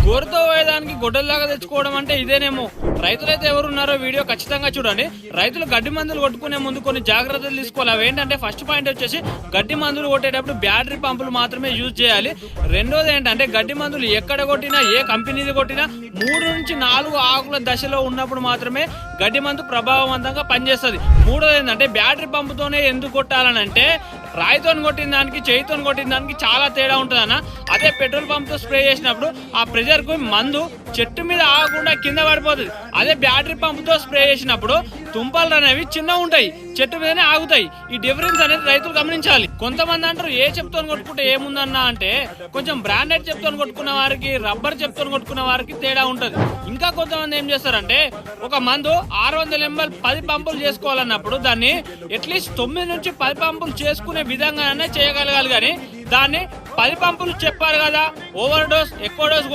గోరుతో పోయేదానికి గొడ్డల్లాగా తెచ్చుకోవడం అంటే ఇదేనేమో. రైతులైతే ఎవరున్నారో వీడియో ఖచ్చితంగా చూడండి. రైతులు గడ్డి మందులు కొట్టుకునే ముందు కొన్ని జాగ్రత్తలు తీసుకోవాలి. అవి ఏంటంటే ఫస్ట్ పాయింట్ వచ్చేసి గడ్డి మందులు కొట్టేటప్పుడు బ్యాటరీ పంపులు మాత్రమే యూజ్ చేయాలి. రెండోది ఏంటంటే గడ్డి మందులు ఎక్కడ కొట్టినా ఏ కంపెనీది కొట్టినా 3 నుంచి 4 ఆకుల దశలో ఉన్నప్పుడు మాత్రమే గడ్డి మందు ప్రభావవంతంగా పనిచేస్తుంది. మూడోది ఏంటంటే బ్యాటరీ పంపుతోనే ఎందుకు కొట్టాలని అంటే రాయితో కొట్టిన దానికి చేయితో కొట్టిన దానికి చాలా తేడా ఉంటుందన్న. అదే పెట్రోల్ పంప్ తో స్ప్రే చేసినప్పుడు ఆ ప్రెషర్ కు మందు చెట్టు మీద ఆగకుండా కింద పడిపోతుంది. అదే బ్యాటరీ పంప్ తో స్ప్రే చేసినప్పుడు తుంపలు అనేవి చిన్నగా ఉంటాయి, చెట్టు మీదనే ఆగుతాయి. ఈ డిఫరెన్స్ అనేది రైతులు గమనించాలి. కొంతమంది అంటారు ఏ చెప్తో కొట్టుకుంటే ఏముందన్నా అంటే కొంచెం బ్రాండెడ్ చెప్తో కొట్టుకున్న వారికి రబ్బర్ చెప్తో కొట్టుకున్న వారికి తేడా ఉంటది. ఇంకా కొంతమంది ఏం చేస్తారంటే ఒక మందు 600 ml 10 పంపులు చేసుకోవాలన్నప్పుడు దాన్ని అట్లీస్ట్ 9 నుంచి 10 పంపులు చేసుకునే విధంగానే చేయగలగాలి. కానీ దాన్ని 10 పంపులు చెప్పారు కదా, ఓవర్ డోస్ ఎక్కువ డోస్